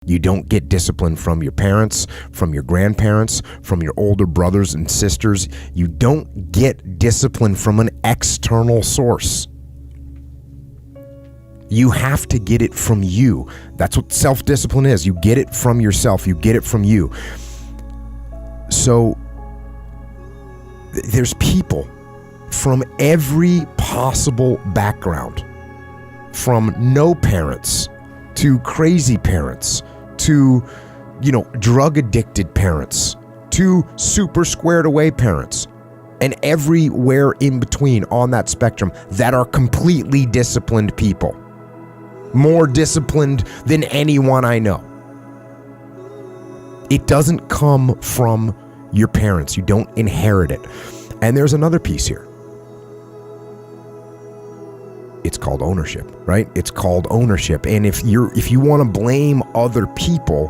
You don't get discipline from your parents, from your grandparents, from your older brothers and sisters. You don't get discipline from an external source. You have to get it from you. That's what self-discipline is. You get it from yourself. You get it from you. So there's people from every possible background, from no parents to crazy parents to, drug addicted parents to super squared away parents, and everywhere in between on that spectrum that are completely disciplined people. More disciplined than anyone I know. It doesn't come from your parents. You don't inherit it. And there's another piece here. It's called ownership, right? It's called ownership. And if you want to blame other people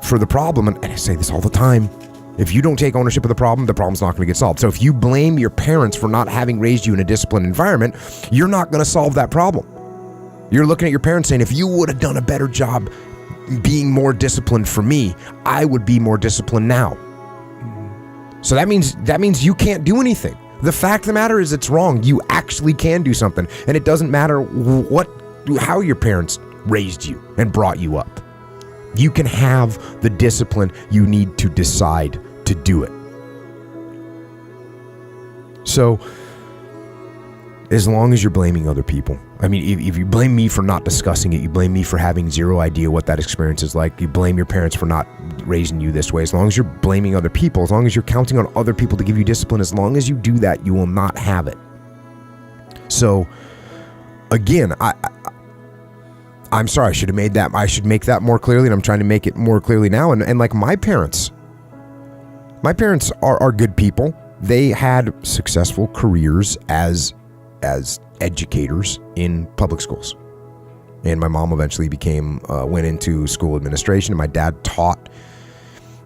for the problem, and I say this all the time, if you don't take ownership of the problem's not going to get solved. So if you blame your parents for not having raised you in a disciplined environment, you're not going to solve that problem. You're looking at your parents saying, if you would have done a better job being more disciplined for me, I would be more disciplined now. So that means you can't do anything. The fact of the matter is it's wrong. You actually can do something. And it doesn't matter how your parents raised you and brought you up. You can have the discipline you need to decide to do it. So as long as you're blaming other people, I mean, if you blame me for not discussing it, you blame me for having zero idea what that experience is like, you blame your parents for not raising you this way, as long as you're blaming other people, as long as you're counting on other people to give you discipline, as long as you do that, you will not have it. So again, I'm sorry, I should make that more clearly, and I'm trying to make it more clearly now. And like my parents are good people. They had successful careers as educators in public schools. And my mom eventually went into school administration, and my dad taught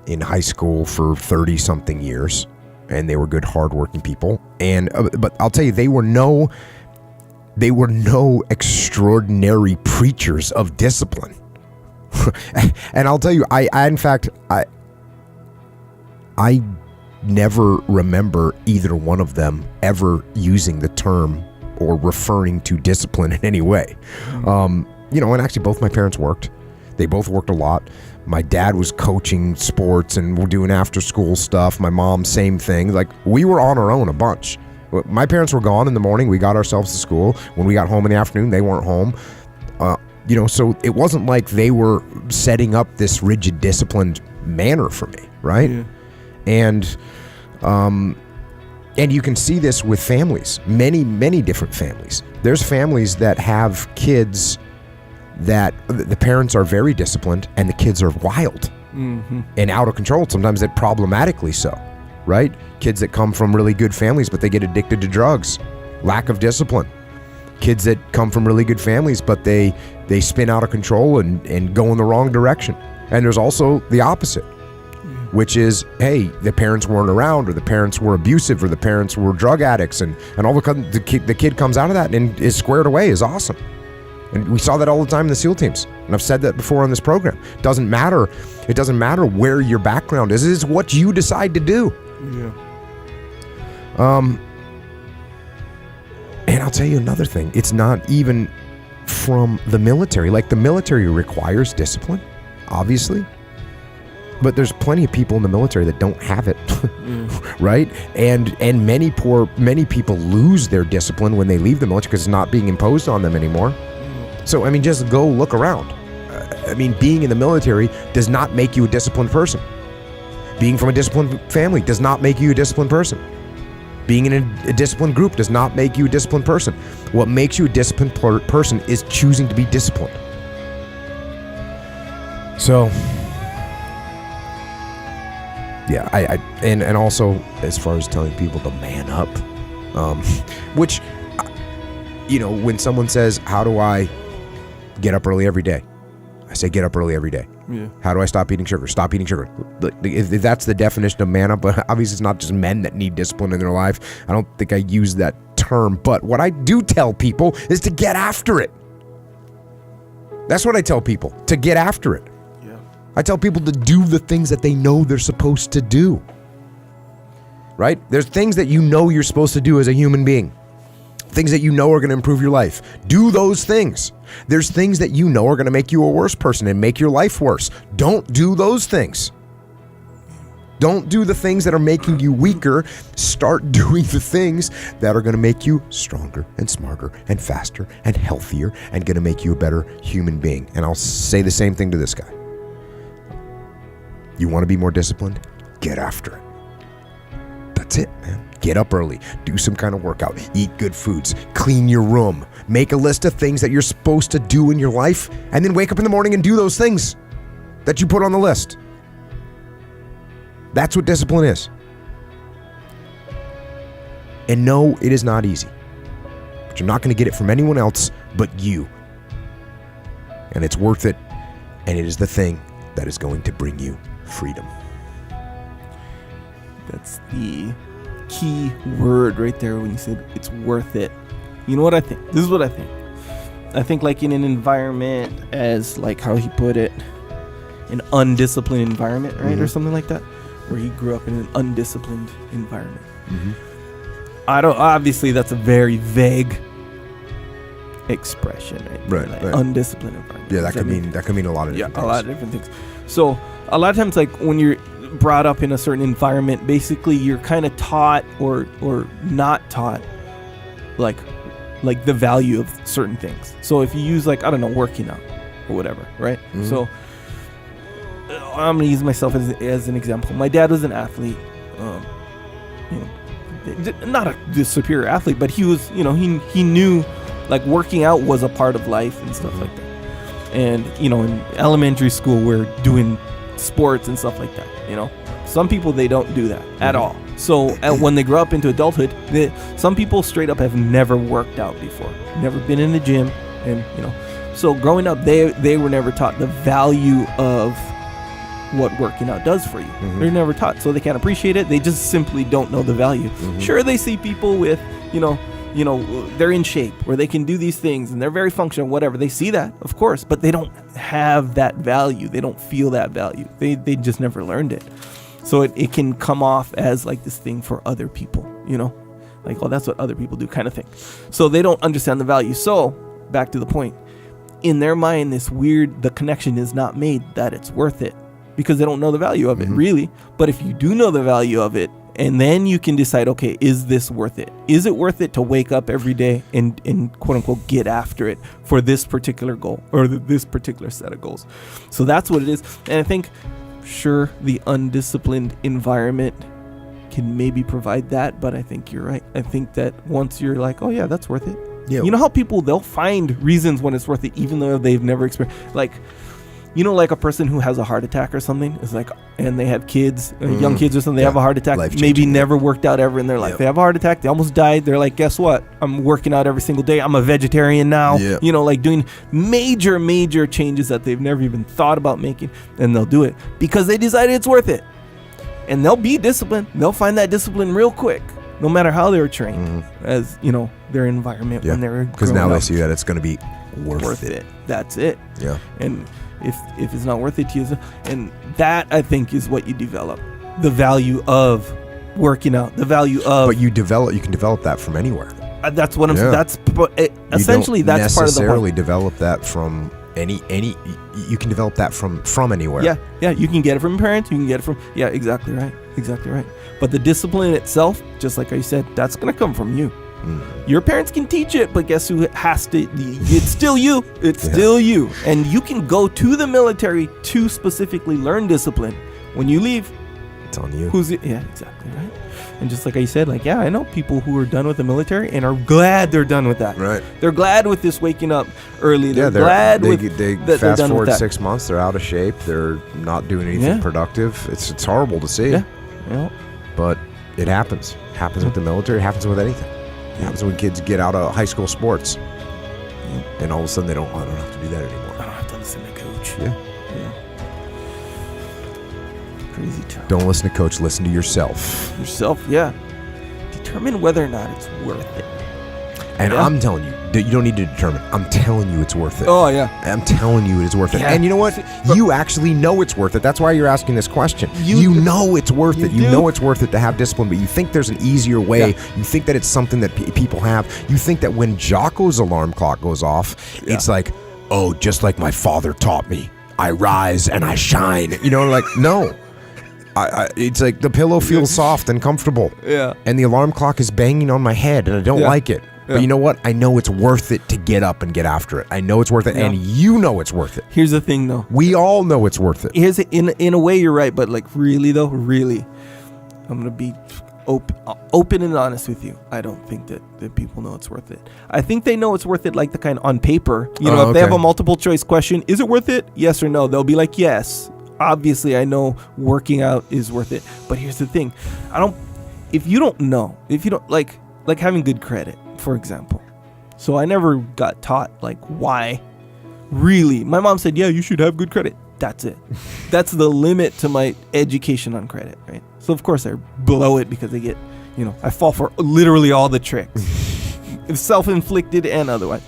in high school for 30 something years, and they were good, hardworking people. And, but I'll tell you, they were no extraordinary preachers of discipline. And I'll tell you, I never remember either one of them ever using the term or referring to discipline in any way. And actually both my parents worked. They both worked a lot. My dad was coaching sports and we're doing after school stuff. My mom, same thing. Like, we were on our own a bunch. My parents were gone in the morning. We got ourselves to school. When we got home in the afternoon, they weren't home. So it wasn't like they were setting up this rigid, disciplined manner for me, right? Yeah. And you can see this with families, many, many different families. There's families that have kids that the parents are very disciplined and the kids are wild and out of control. Sometimes they're problematically so, right? Kids that come from really good families, but they get addicted to drugs, lack of discipline. Kids that come from really good families, but they spin out of control and go in the wrong direction. And there's also the opposite, which is, hey, the parents weren't around, or the parents were abusive, or the parents were drug addicts, and all of a sudden the kid comes out of that and is squared away, is awesome. And we saw that all the time in the SEAL teams. And I've said that before on this program. It doesn't matter where your background is. It's what you decide to do. Yeah. And I'll tell you another thing. It's not even from the military. Like, the military requires discipline, obviously. But there's plenty of people in the military that don't have it, right? And many people lose their discipline when they leave the military because it's not being imposed on them anymore. So, I mean, just go look around. Being in the military does not make you a disciplined person. Being from a disciplined family does not make you a disciplined person. Being in a disciplined group does not make you a disciplined person. What makes you a disciplined person is choosing to be disciplined. So, yeah, and also as far as telling people to man up, which, when someone says, how do I get up early every day? I say, get up early every day. Yeah. How do I stop eating sugar? Stop eating sugar. If that's the definition of man up, but obviously it's not just men that need discipline in their life. I don't think I use that term, but what I do tell people is to get after it. That's what I tell people, to get after it. Yeah. I tell people to do the things that they know they're supposed to do. Right? There's things that you know you're supposed to do as a human being. Things that you know are going to improve your life. Do those things. There's things that you know are going to make you a worse person and make your life worse. Don't do those things. Don't do the things that are making you weaker. Start doing the things that are going to make you stronger and smarter and faster and healthier and going to make you a better human being. And I'll say the same thing to this guy. You want to be more disciplined? Get after it. That's it, man. Get up early, do some kind of workout, eat good foods, clean your room, make a list of things that you're supposed to do in your life, and then wake up in the morning and do those things that you put on the list. That's what discipline is. And no, it is not easy. But you're not going to get it from anyone else but you. And it's worth it, and it is the thing that is going to bring you freedom. That's the key word right there when you said it's worth it. You know what I think? This is what I think. I think like in an environment, as like how he put it, an undisciplined environment, right? Or something like that, where he grew up in an undisciplined environment. Obviously that's a very vague expression, right? Like undisciplined environment. Yeah, that could mean a lot of different things. A lot of different things. So a lot of times, like when you're brought up in a certain environment, basically you're kind of taught or not taught like the value of certain things. So if you use like, I don't know, working out or whatever, right? So I'm gonna use myself as an example. My dad was an athlete, not a superior athlete, but he was, he knew like working out was a part of life and stuff like that. And in elementary school we're doing sports and stuff like that. Some people, they don't do that at all. So when they grow up into adulthood, some people straight up have never worked out before, never been in the gym, and so growing up they were never taught the value of what working out does for you. They're never taught, so they can't appreciate it. They just simply don't know the value. Sure, they see people with they're in shape where they can do these things and they're very functional, whatever. They see that, of course, but they don't have that value. They don't feel that value. They just never learned it. So it can come off as like this thing for other people, like, oh, that's what other people do kind of thing. So they don't understand the value. So back to the point, in their mind, the connection is not made that it's worth it because they don't know the value of it really. But if you do know the value of it, and then you can decide, okay, is this worth it? Is it worth it to wake up every day and quote unquote get after it for this particular goal or this particular set of goals? So that's what it is. And I think, sure, the undisciplined environment can maybe provide that, but I think you're right. I think that once you're like, oh yeah, that's worth it. Yeah. You know how people, they'll find reasons when it's worth it, even though they've never experienced, like a person who has a heart attack or something is like, and they have kids, young kids or something, they have a heart attack, maybe never worked out ever in their life. They have a heart attack, they almost died. They're like, guess what? I'm working out every single day. I'm a vegetarian now. Like doing major changes that they've never even thought about making, and they'll do it because they decided it's worth it. And they'll be disciplined. They'll find that discipline real quick, no matter how they're trained as, their environment when they're because now they see that it's going to be worth it. That's it. Yeah. And if it's not worth it to you, and that I think is what you develop, the value of working out, the value of. But you can develop that from anywhere. That's what I'm saying. That's essentially that's part of the point. Necessarily develop that from any. You can develop that from anywhere. Yeah. You can get it from parents. You can get it from. Yeah, exactly right. But the discipline itself, just like I said, that's gonna come from you. Your parents can teach it, but guess who has to? It's still you. It's still you. And you can go to the military to specifically learn discipline. When you leave, it's on you. Yeah, exactly right. And just like I said, I know people who are done with the military and are glad they're done with that. Right. They're glad with this waking up early. They're glad they fast forward 6 months. They're out of shape. They're not doing anything productive. It's horrible to see. Yeah. But it happens. It happens with the military. It happens with anything. It happens when kids get out of high school sports, and all of a sudden I don't have to do that anymore. I don't have to listen to coach. Yeah. Crazy tough. Don't listen to coach. Listen to yourself. Yeah. Determine whether or not it's worth it. And I'm telling you that you don't need to determine. I'm telling you it's worth it. Oh, yeah. I'm telling you it is worth it. Yeah. And you know what? You actually know it's worth it. That's why you're asking this question. You know it's worth it. You know it's worth it to have discipline, but you think there's an easier way. Yeah. You think that it's something that people have. You think that when Jocko's alarm clock goes off, it's like, oh, just like my father taught me, I rise and I shine. You know, like, no. It's like the pillow feels soft and comfortable. Yeah. And the alarm clock is banging on my head and I don't like it. Yeah. But you know what? I know it's worth it to get up and get after it. I know it's worth it, and you know it's worth it. Here's the thing, though. We all know it's worth it. In a way, you're right, but like really, though, really, I'm gonna be open and honest with you. I don't think that people know it's worth it. I think they know it's worth it, like the kind on paper. You know, if they have a multiple choice question, is it worth it? Yes or no? They'll be like, yes. Obviously, I know working out is worth it. But here's the thing: if you don't like having good credit, for example. So I never got taught like why. Really, my mom said, yeah, you should have good credit. That's it. That's the limit to my education on credit, right? So of course I blow it because I fall for literally all the tricks, self-inflicted and otherwise.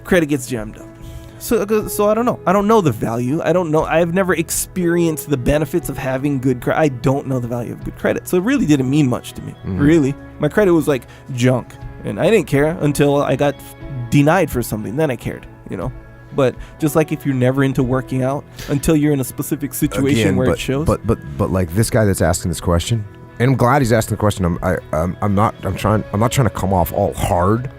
Credit gets jammed up. So I don't know. I don't know the value. I don't know. I've never experienced the benefits of having good credit. I don't know the value of good credit. So it really didn't mean much to me. Really. My credit was like junk. And I didn't care until I got denied for something. Then I cared, But just like if you're never into working out until you're in a specific situation where it shows. But like this guy that's asking this question, and I'm glad he's asking the question. I'm not trying to come off all hard.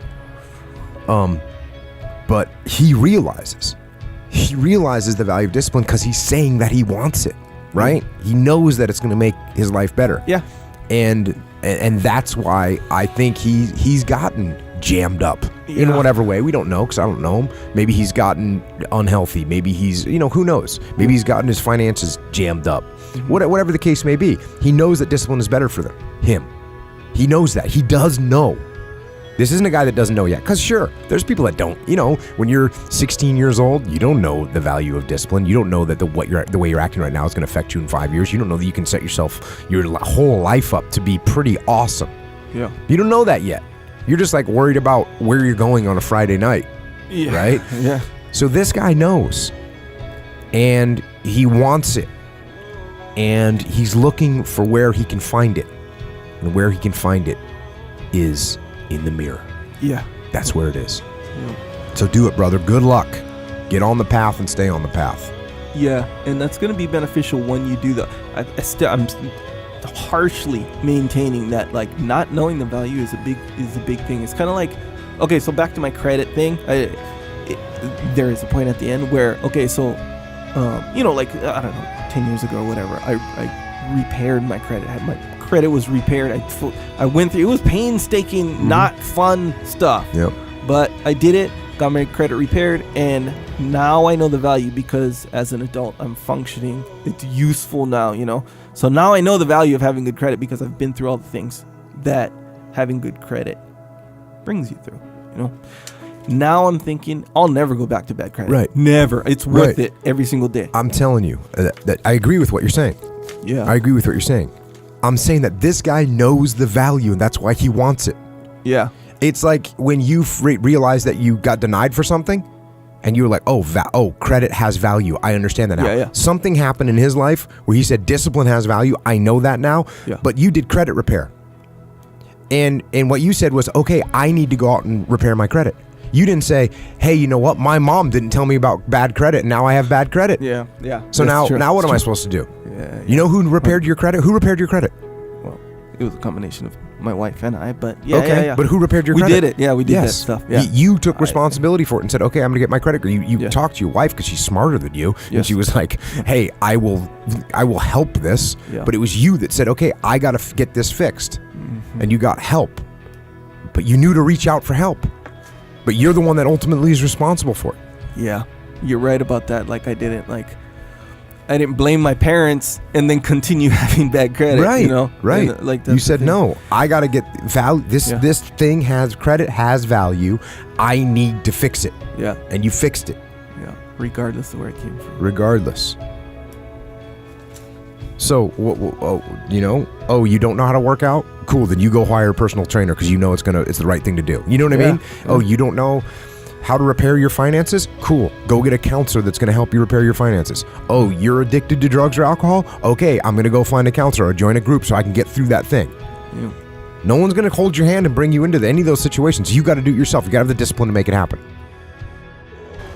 But he realizes the value of discipline because he's saying that he wants it, right? He knows that it's going to make his life better. Yeah. And that's why I think he's gotten jammed up in whatever way. We don't know because I don't know him. Maybe he's gotten unhealthy. Maybe he's, who knows? Maybe he's gotten his finances jammed up. Whatever the case may be, he knows that discipline is better for him. He knows that. He does know. This isn't a guy that doesn't know yet. Because sure, there's people that don't. When you're 16 years old, you don't know the value of discipline. You don't know that the way you're acting right now is going to affect you in 5 years. You don't know that you can set your whole life up to be pretty awesome. Yeah. You don't know that yet. You're just like worried about where you're going on a Friday night. Yeah. Right? Yeah. So this guy knows. And he wants it. And he's looking for where he can find it. And where he can find it is in the mirror. Yeah. That's where it is. Yeah. So do it, brother. Good luck. Get on the path and stay on the path. Yeah, and that's going to be beneficial when you do that. I'm harshly maintaining that like not knowing the value is a big thing. It's kind of like, okay, so back to my credit thing. There is a point at the end where, okay, so like I don't know, 10 years ago or whatever, I repaired my credit. My credit was repaired. I went through, it was painstaking, not fun stuff. Yep. But I did it, got my credit repaired, and now I know the value because as an adult, I'm functioning. It's useful now, So now I know the value of having good credit because I've been through all the things that having good credit brings you through, Now I'm thinking I'll never go back to bad credit. Right. Never. It's worth it every single day. I'm telling you that I agree with what you're saying. Yeah. I agree with what you're saying. I'm saying that this guy knows the value and that's why he wants it. Yeah. It's like when you realize that you got denied for something and you were like, oh, credit has value. I understand that now. Yeah. Something happened in his life where he said discipline has value. I know that now. Yeah. But you did credit repair. And what you said was, okay, I need to go out and repair my credit. You didn't say, hey, you know what? My mom didn't tell me about bad credit, and now I have bad credit. Yeah. So now what am I supposed to do? Yeah. You know who repaired your credit? Who repaired your credit? Well, it was a combination of my wife and I, but okay. Yeah. But who repaired your credit? We did it. Yeah, we did that stuff. Yeah. You took responsibility for it and said, okay, I'm going to get my credit. You talked to your wife because she's smarter than you. Yes. And she was like, hey, I will help this. Yeah. But it was you that said, okay, I got to get this fixed. Mm-hmm. And you got help. But you knew to reach out for help. But you're the one that ultimately is responsible for it. Yeah, you're right about that. Like I didn't blame my parents and then continue having bad credit. Right. Right. And, like you said, no, I got to get value. This thing credit has value. I need to fix it. Yeah. And you fixed it. Yeah. Regardless of where it came from. Regardless. So, you don't know how to work out? Cool, then you go hire a personal trainer because you know it's the right thing to do. You know what I mean? Oh, you don't know how to repair your finances? Cool. Go get a counselor that's going to help you repair your finances. Oh, you're addicted to drugs or alcohol? Okay, I'm going to go find a counselor or join a group so I can get through that thing. Yeah. No one's going to hold your hand and bring you into any of those situations. You got to do it yourself. You got to have the discipline to make it happen.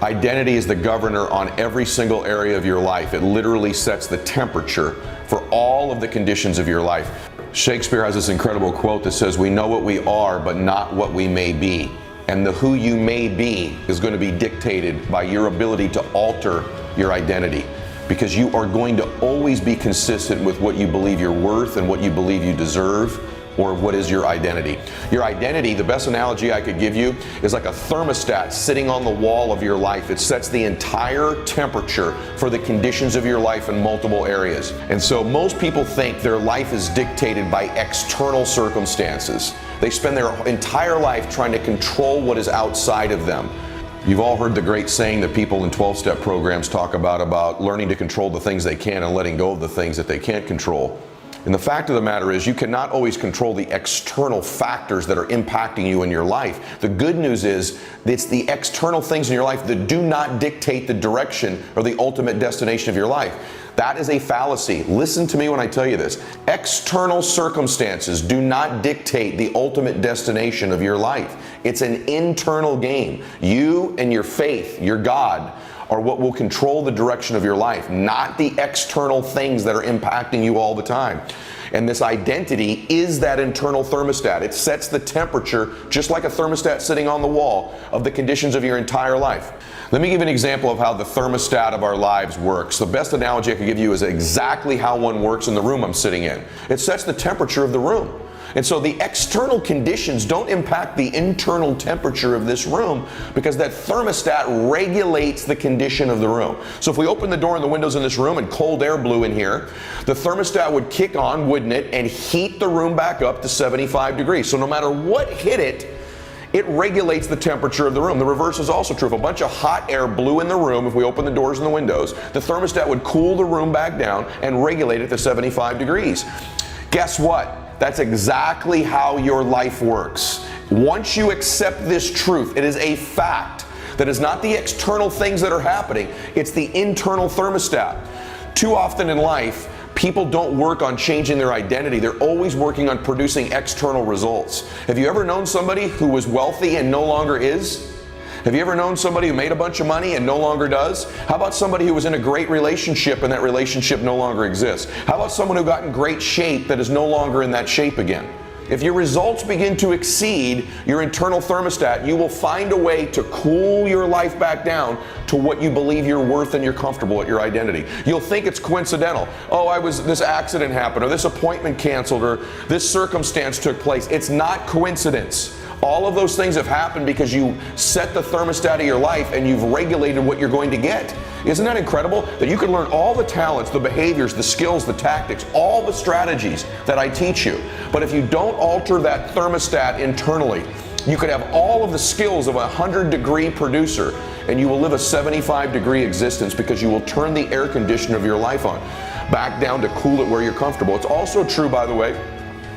Identity is the governor on every single area of your life. It literally sets the temperature for all of the conditions of your life. Shakespeare has this incredible quote that says, "We know what we are, but not what we may be." And the who you may be is going to be dictated by your ability to alter your identity, because you are going to always be consistent with what you believe you're worth and what you believe you deserve, or what is your identity. Your identity, the best analogy I could give you, is like a thermostat sitting on the wall of your life. It sets the entire temperature for the conditions of your life in multiple areas. And so most people think their life is dictated by external circumstances. They spend their entire life trying to control what is outside of them. You've all heard the great saying that people in 12-step programs talk about learning to control the things they can and letting go of the things that they can't control. And the fact of the matter is, you cannot always control the external factors that are impacting you in your life. The good news is, it's the external things in your life that do not dictate the direction or the ultimate destination of your life. That is a fallacy. Listen to me when I tell you this. External circumstances do not dictate the ultimate destination of your life. It's an internal game. You and your faith, your God, are what will control the direction of your life, not the external things that are impacting you all the time. And this identity is that internal thermostat. It sets the temperature, just like a thermostat sitting on the wall, of the conditions of your entire life. Let me give you an example of how the thermostat of our lives works. The best analogy I could give you is exactly how one works in the room I'm sitting in. It sets the temperature of the room. And so the external conditions don't impact the internal temperature of this room, because that thermostat regulates the condition of the room. So if we open the door and the windows in this room and cold air blew in here, the thermostat would kick on, wouldn't it, and heat the room back up to 75 degrees. So no matter what hit it, it regulates the temperature of the room. The reverse is also true. If a bunch of hot air blew in the room, if we open the doors and the windows, the thermostat would cool the room back down and regulate it to 75 degrees. Guess what? That's exactly how your life works. Once you accept this truth, it is a fact that is not the external things that are happening, it's the internal thermostat. Too often in life, people don't work on changing their identity. They're always working on producing external results. Have you ever known somebody who was wealthy and no longer is? Have you ever known somebody who made a bunch of money and no longer does? How about somebody who was in a great relationship and that relationship no longer exists? How about someone who got in great shape that is no longer in that shape again? If your results begin to exceed your internal thermostat, you will find a way to cool your life back down to what you believe you're worth and you're comfortable at your identity. You'll think it's coincidental. Oh, this accident happened, or this appointment canceled, or this circumstance took place. It's not coincidence. All of those things have happened because you set the thermostat of your life and you've regulated what you're going to get. Isn't that incredible? That you can learn all the talents, the behaviors, the skills, the tactics, all the strategies that I teach you. But if you don't alter that thermostat internally, you could have all of the skills of a 100-degree producer and you will live a 75-degree existence, because you will turn the air conditioner of your life on back down to cool it where you're comfortable. It's also true, by the way,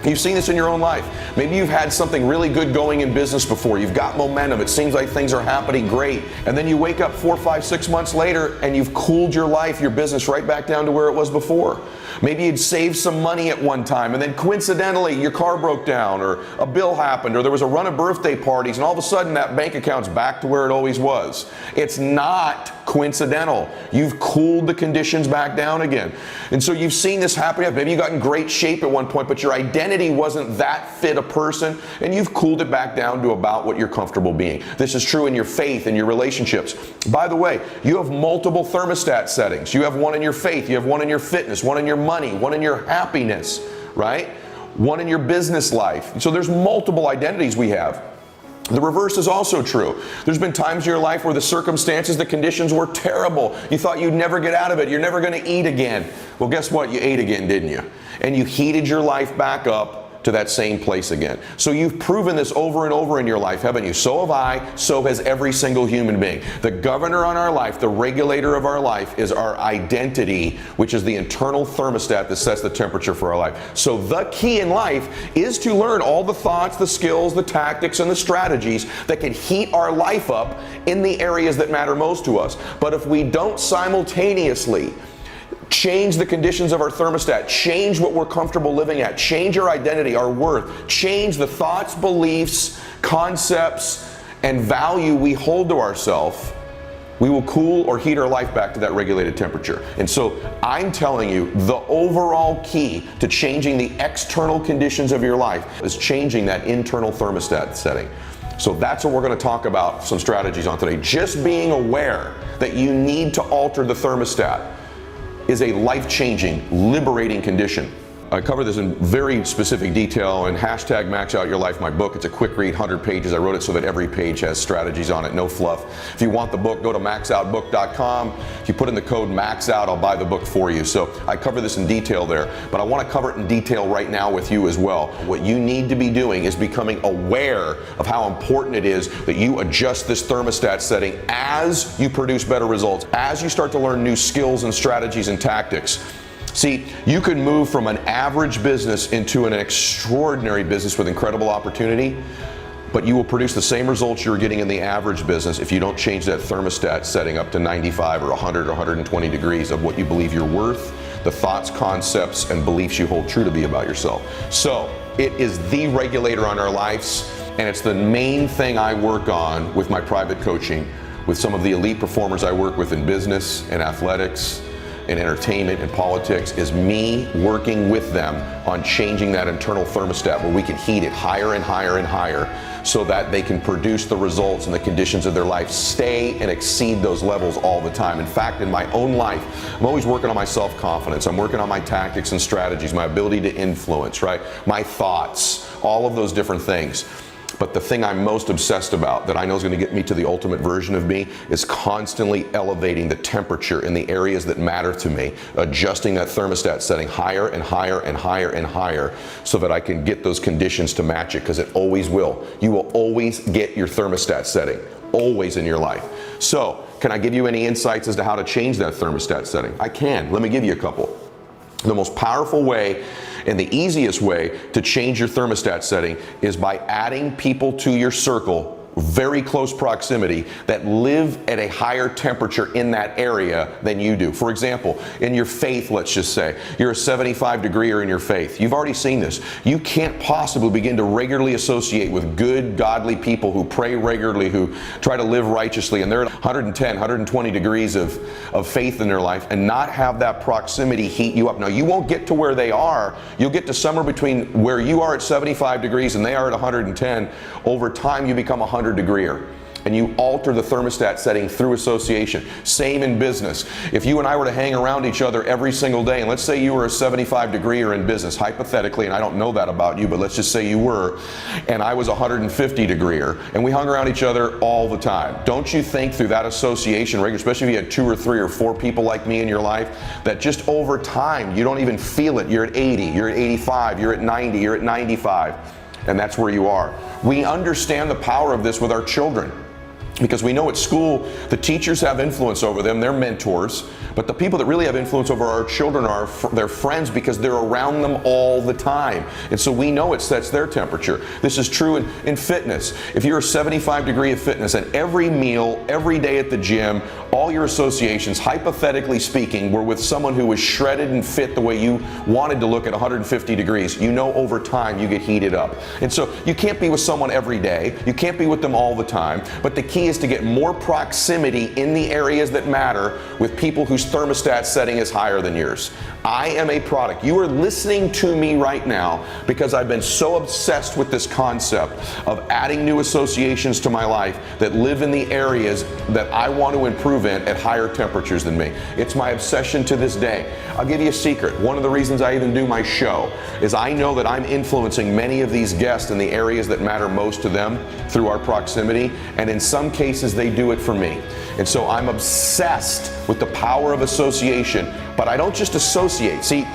you've seen this in your own life. Maybe you've had something really good going in business before. You've got momentum. It seems like things are happening great. And then you wake up 4, 5, 6 months later and you've cooled your life, your business, right back down to where it was before. Maybe you'd saved some money at one time and then coincidentally your car broke down, or a bill happened, or there was a run of birthday parties, and all of a sudden that bank account's back to where it always was. It's not coincidental. You've cooled the conditions back down again. And so you've seen this happen. Maybe you got in great shape at one point, but your identity wasn't that fit a person, and you've cooled it back down to about what you're comfortable being. This is true in your faith and your relationships. By the way, you have multiple thermostat settings. You have one in your faith, you have one in your fitness, one in your money, one in your happiness, right? One in your business life. So there's multiple identities we have. The reverse is also true. There's been times in your life where the circumstances, the conditions were terrible. You thought you'd never get out of it. You're never going to eat again. Well, guess what? You ate again, didn't you? And you heated your life back up to that same place again. So you've proven this over and over in your life, haven't you? So have I, so has every single human being. The governor on our life, the regulator of our life, is our identity, which is the internal thermostat that sets the temperature for our life. So the key in life is to learn all the thoughts, the skills, the tactics, and the strategies that can heat our life up in the areas that matter most to us. But if we don't simultaneously change the conditions of our thermostat, change what we're comfortable living at, change our identity, our worth, change the thoughts, beliefs, concepts, and value we hold to ourselves, we will cool or heat our life back to that regulated temperature. And so I'm telling you, the overall key to changing the external conditions of your life is changing that internal thermostat setting. So that's what we're going to talk about, some strategies on today. Just being aware that you need to alter the thermostat is a life-changing, liberating condition. I cover this in very specific detail in hashtag Max Out Your Life, my book. It's a quick read, 100 pages. I wrote it so that every page has strategies on it, no fluff. If you want the book, go to maxoutbook.com. If you put in the code MAXOUT, I'll buy the book for you. So I cover this in detail there, but I want to cover it in detail right now with you as well. What you need to be doing is becoming aware of how important it is that you adjust this thermostat setting as you produce better results, as you start to learn new skills and strategies and tactics. See, you can move from an average business into an extraordinary business with incredible opportunity, but you will produce the same results you're getting in the average business if you don't change that thermostat setting up to 95 or 100 or 120 degrees of what you believe you're worth, the thoughts, concepts, and beliefs you hold true to be about yourself. So, it is the regulator on our lives, and it's the main thing I work on with my private coaching, with some of the elite performers I work with in business and athletics, in entertainment and politics, is me working with them on changing that internal thermostat where we can heat it higher and higher and higher so that they can produce the results and the conditions of their life, stay and exceed those levels all the time. In fact, in my own life, I'm always working on my self-confidence. I'm working on my tactics and strategies, my ability to influence, right? My thoughts, all of those different things. But the thing I'm most obsessed about, that I know is going to get me to the ultimate version of me, is constantly elevating the temperature in the areas that matter to me, adjusting that thermostat setting higher and higher and higher and higher so that I can get those conditions to match it, because it always will. You will always get your thermostat setting, always in your life. So, can I give you any insights as to how to change that thermostat setting? I can. Let me give you a couple. The most powerful way and the easiest way to change your thermostat setting is by adding people to your circle, very close proximity, that live at a higher temperature in that area than you do. For example, in your faith, let's just say, you're a 75 degreer in your faith. You've already seen this. You can't possibly begin to regularly associate with good, godly people who pray regularly, who try to live righteously, and they're at 110, 120 degrees of faith in their life, and not have that proximity heat you up. Now, you won't get to where they are. You'll get to somewhere between where you are at 75 degrees and they are at 110. Over time, you become 100 degreer, and you alter the thermostat setting through association. Same in business. If you and I were to hang around each other every single day, and let's say you were a 75 degreer in business, hypothetically, and I don't know that about you, but let's just say you were, and I was 150 degreer, and we hung around each other all the time. Don't you think through that association, especially if you had 2 or 3 or 4 people like me in your life, that just over time, you don't even feel it. You're at 80, you're at 85, you're at 90, you're at 95. And that's where you are. We understand the power of this with our children, because we know at school the teachers have influence over them, they're mentors, but the people that really have influence over our children are their friends, because they're around them all the time. And so we know it sets their temperature. This is true in fitness. If you're a 75 degree of fitness, and every meal, every day at the gym, all your associations, hypothetically speaking, were with someone who was shredded and fit the way you wanted to look at 150 degrees, you know over time you get heated up. And so you can't be with someone every day, you can't be with them all the time, but the key is to get more proximity in the areas that matter with people whose thermostat setting is higher than yours. I am a product. You are listening to me right now because I've been so obsessed with this concept of adding new associations to my life that live in the areas that I want to improve in at higher temperatures than me. It's my obsession to this day. I'll give you a secret. One of the reasons I even do my show is I know that I'm influencing many of these guests in the areas that matter most to them through our proximity, and in some cases they do it for me. And so I'm obsessed with the power of association, but I don't just associate. See,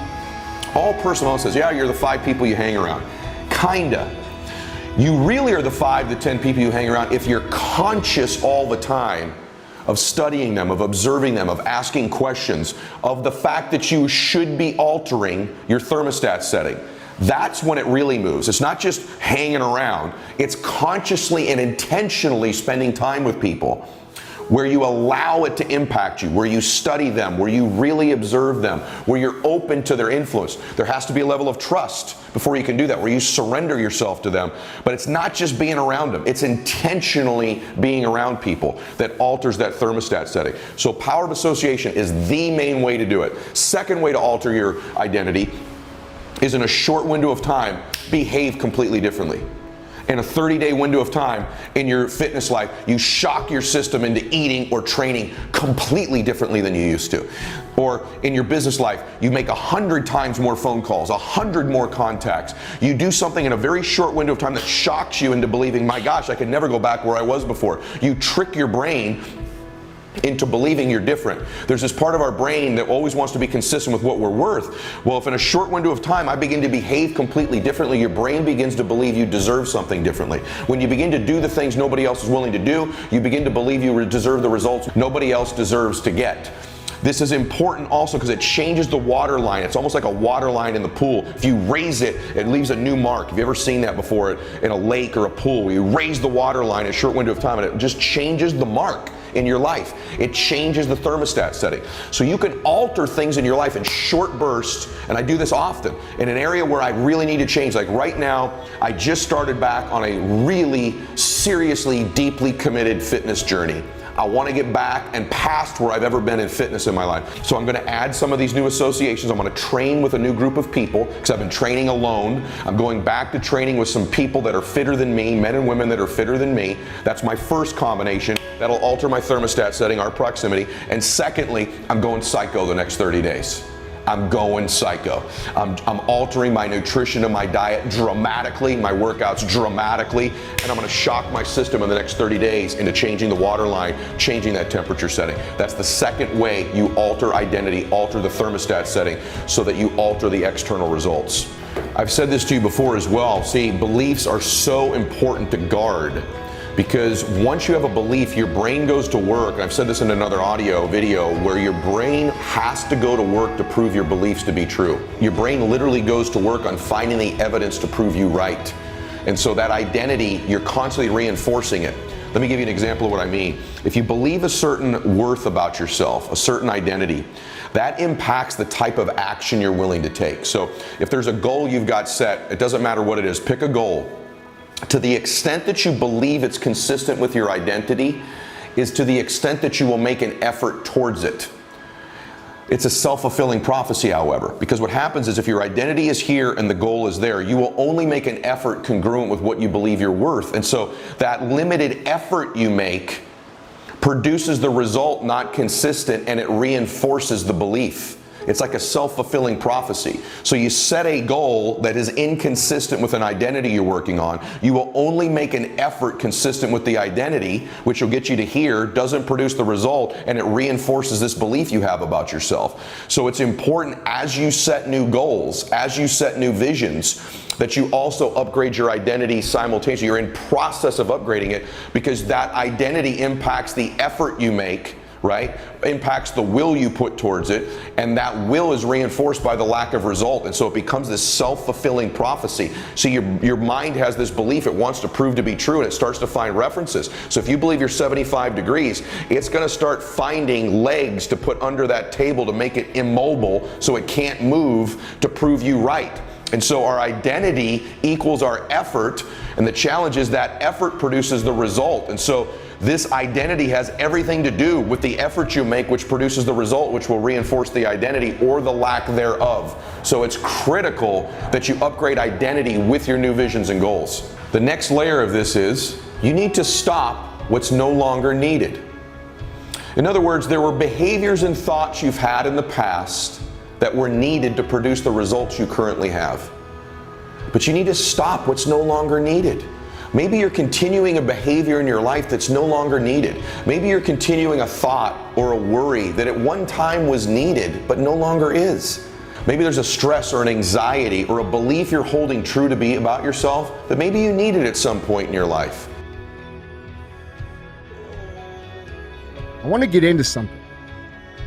all personal says, yeah, you're the 5 people you hang around. Kinda. You really are the 5 to 10 people you hang around if you're conscious all the time of studying them, of observing them, of asking questions, of the fact that you should be altering your thermostat setting. That's when it really moves. It's not just hanging around. It's consciously and intentionally spending time with people where you allow it to impact you, where you study them, where you really observe them, where you're open to their influence. There has to be a level of trust before you can do that, where you surrender yourself to them. But it's not just being around them. It's intentionally being around people that alters that thermostat setting. So power of association is the main way to do it. Second way to alter your identity is in a short window of time, behave completely differently. In a 30-day window of time in your fitness life, you shock your system into eating or training completely differently than you used to. Or in your business life, you make 100 times more phone calls, 100 more contacts. You do something in a very short window of time that shocks you into believing, my gosh, I could never go back where I was before. You trick your brain into believing you're different. There's this part of our brain that always wants to be consistent with what we're worth. Well, if in a short window of time I begin to behave completely differently, your brain begins to believe you deserve something differently. When you begin to do the things nobody else is willing to do, you begin to believe you deserve the results nobody else deserves to get. This is important also because it changes the water line. It's almost like a water line in the pool. If you raise it, it leaves a new mark. Have you ever seen that before in a lake or a pool? You raise the water line in a short window of time and it just changes the mark in your life. It changes the thermostat setting. So you can alter things in your life in short bursts, and I do this often, in an area where I really need to change. Like right now, I just started back on a really seriously, deeply committed fitness journey. I want to get back and past where I've ever been in fitness in my life. So I'm going to add some of these new associations. I'm going to train with a new group of people because I've been training alone. I'm going back to training with some people that are fitter than me, men and women that are fitter than me. That's my first combination. That'll alter my thermostat setting, our proximity. And secondly, I'm going psycho the next 30 days. I'm going psycho. I'm altering my nutrition and my diet dramatically, my workouts dramatically, and I'm going to shock my system in the next 30 days into changing the water line, changing that temperature setting. That's the second way you alter identity, alter the thermostat setting, so that you alter the external results. I've said this to you before as well. See, beliefs are so important to guard. Because once you have a belief, your brain goes to work. And I've said this in another audio video where your brain has to go to work to prove your beliefs to be true. Your brain literally goes to work on finding the evidence to prove you right. And so that identity, you're constantly reinforcing it. Let me give you an example of what I mean. If you believe a certain worth about yourself, a certain identity, that impacts the type of action you're willing to take. So if there's a goal you've got set, it doesn't matter what it is, pick a goal. To the extent that you believe it's consistent with your identity is to the extent that you will make an effort towards it. It's a self-fulfilling prophecy, however, because what happens is if your identity is here and the goal is there, you will only make an effort congruent with what you believe you're worth. And so that limited effort you make produces the result not consistent, and it reinforces the belief. It's like a self-fulfilling prophecy. So you set a goal that is inconsistent with an identity you're working on. You will only make an effort consistent with the identity, which will get you to here, doesn't produce the result, and it reinforces this belief you have about yourself. So it's important as you set new goals, as you set new visions, that you also upgrade your identity simultaneously. You're in process of upgrading it because that identity impacts the effort you make, right? Impacts the will you put towards it, and that will is reinforced by the lack of result, and so it becomes this self-fulfilling prophecy. So your mind has this belief it wants to prove to be true, and it starts to find references. So if you believe you're 75 degrees, it's going to start finding legs to put under that table to make it immobile so it can't move to prove you right. And so our identity equals our effort, and the challenge is that effort produces the result. And so this identity has everything to do with the effort you make, which produces the result, which will reinforce the identity or the lack thereof. So it's critical that you upgrade identity with your new visions and goals. The next layer of this is you need to stop what's no longer needed. In other words, there were behaviors and thoughts you've had in the past that were needed to produce the results you currently have. But you need to stop what's no longer needed. Maybe you're continuing a behavior in your life that's no longer needed. Maybe you're continuing a thought or a worry that at one time was needed but no longer is. Maybe there's a stress or an anxiety or a belief you're holding true to be about yourself that maybe you needed at some point in your life. I want to get into something,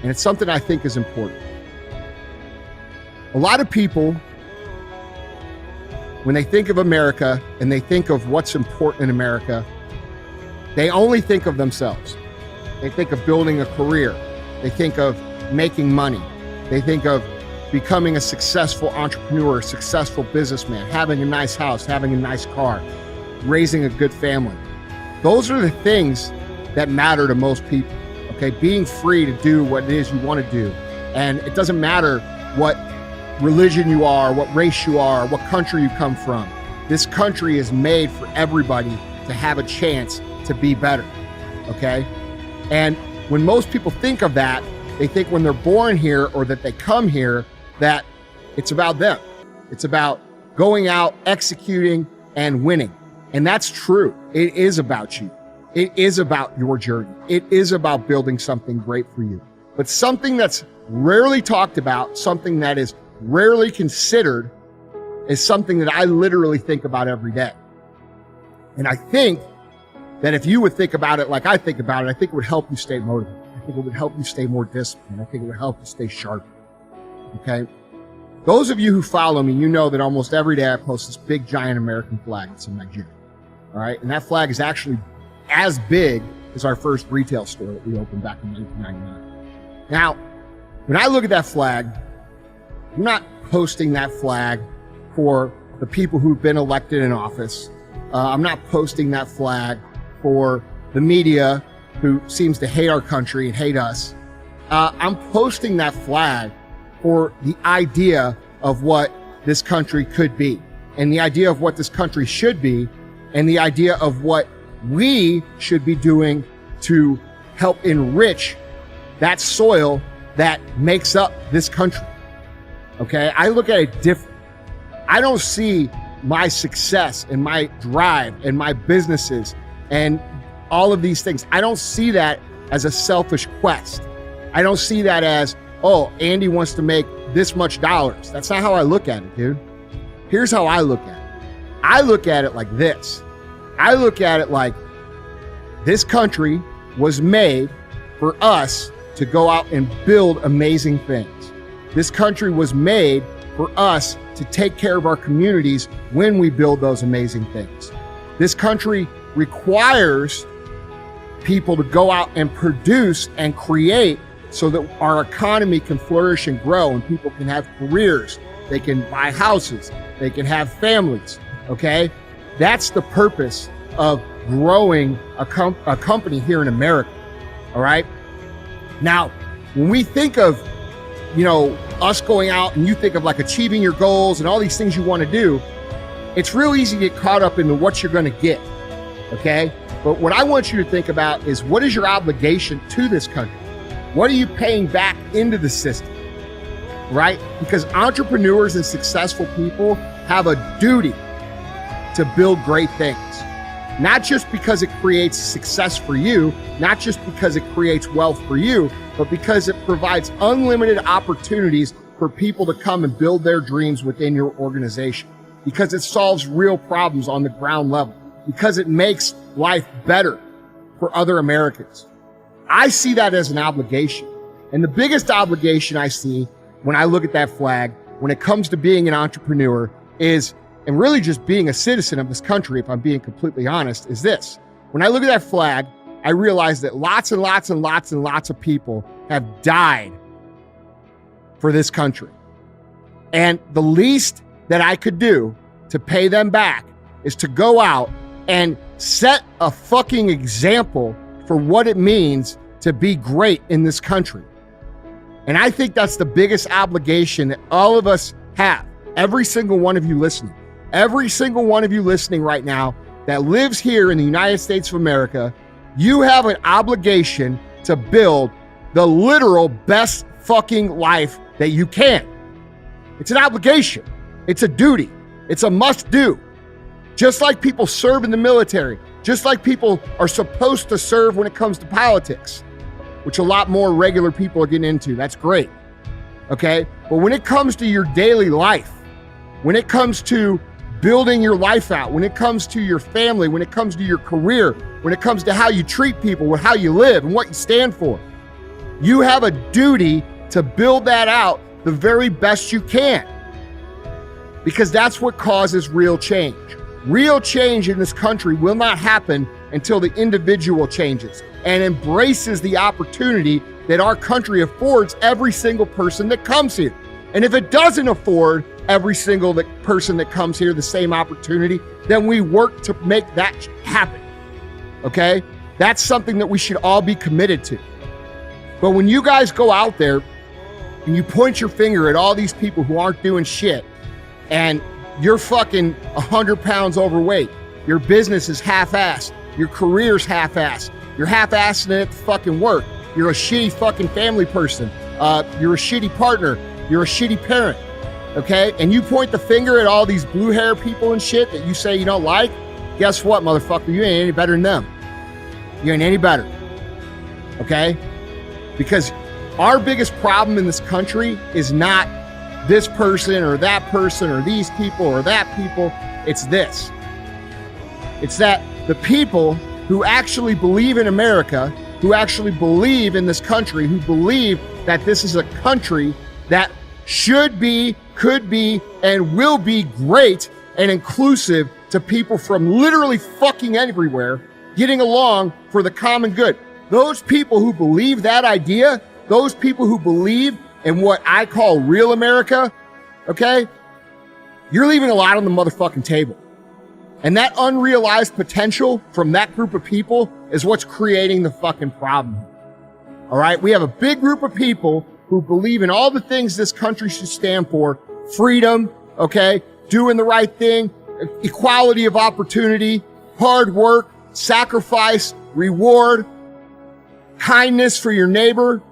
and it's something I think is important. A lot of people, when they think of America and they think of what's important in America, they only think of themselves. They think of building a career. They think of making money. They think of becoming a successful entrepreneur, successful businessman, having a nice house, having a nice car, raising a good family. Those are the things that matter to most people, okay? Being free to do what it is you want to do. And it doesn't matter what religion you are, what race you are, what country you come from. This country is made for everybody to have a chance to be better, okay? And when most people think of that, they think when they're born here or that they come here, that it's about them. It's about going out, executing, and winning. And that's true. It is about you. It is about your journey. It is about building something great for you. But something that's rarely talked about, something that is rarely considered, is something that I literally think about every day. And I think that if you would think about it like I think about it, I think it would help you stay motivated. I think it would help you stay more disciplined. I think it would help you stay sharp. Okay? Those of you who follow me, you know that almost every day I post this big giant American flag that's in my gym. All right? And that flag is actually as big as our first retail store that we opened back in 1999. Now, when I look at that flag, I'm not posting that flag for the people who've been elected in office. I'm not posting that flag for the media who seems to hate our country and hate us. I'm posting that flag for the idea of what this country could be, and the idea of what this country should be, and the idea of what we should be doing to help enrich that soil that makes up this country. Okay? I look at it different. I don't see my success and my drive and my businesses and all of these things. I don't see that as a selfish quest. I don't see that as, oh, Andy wants to make this much dollars. That's not how I look at it, dude. Here's how I look at it. I look at it like this. I look at it like this country was made for us to go out and build amazing things. This country was made for us to take care of our communities when we build those amazing things. This country requires people to go out and produce and create so that our economy can flourish and grow and people can have careers, they can buy houses, they can have families, okay? That's the purpose of growing a company here in America, all right? Now, when we think of, us going out and you think of like achieving your goals and all these things you want to do, it's real easy to get caught up into what you're going to get, okay? But what I want you to think about is, what is your obligation to this country? What are you paying back into the system, right? Because entrepreneurs and successful people have a duty to build great things. Not just because it creates success for you, not just because it creates wealth for you, but because it provides unlimited opportunities for people to come and build their dreams within your organization. Because it solves real problems on the ground level. Because it makes life better for other Americans. I see that as an obligation. And the biggest obligation I see when I look at that flag, when it comes to being an entrepreneur, is, and really just being a citizen of this country, if I'm being completely honest, is this. When I look at that flag, I realize that lots and lots and lots and lots of people have died for this country. And the least that I could do to pay them back is to go out and set a fucking example for what it means to be great in this country. And I think that's the biggest obligation that all of us have. Every single one of you listening. Every single one of you listening right now that lives here in the United States of America, you have an obligation to build the literal best fucking life that you can. It's an obligation. It's a duty. It's a must do. Just like people serve in the military, just like people are supposed to serve when it comes to politics, which a lot more regular people are getting into. That's great. okay? But when it comes to your daily life, when it comes to building your life out, when it comes to your family, when it comes to your career, when it comes to how you treat people, with how you live and what you stand for, you have a duty to build that out the very best you can, because that's what causes real change. Real change in this country will not happen until the individual changes and embraces the opportunity that our country affords every single person that comes here. And if it doesn't afford every single person that comes here the same opportunity, then we work to make that happen, okay? That's something that we should all be committed to. But when you guys go out there and you point your finger at all these people who aren't doing shit, and you're fucking 100 pounds overweight, your business is half-assed, your career's half-assed, you're half-assing it at the fucking work, you're a shitty fucking family person, you're a shitty partner, you're a shitty parent, okay? And you point the finger at all these blue hair people and shit that you say you don't like, guess what, motherfucker? You ain't any better than them. You ain't any better, okay? Because our biggest problem in this country is not this person or that person or these people or that people. It's this. It's that the people who actually believe in America, who actually believe in this country, who believe that this is a country that should be, could be, and will be great and inclusive to people from literally fucking everywhere, getting along for the common good. Those people who believe that idea, those people who believe in what I call real America, okay, you're leaving a lot on the motherfucking table. And that unrealized potential from that group of people is what's creating the fucking problem. All right, we have a big group of people who believe in all the things this country should stand for: freedom, okay, doing the right thing, equality of opportunity, hard work, sacrifice, reward, kindness for your neighbor,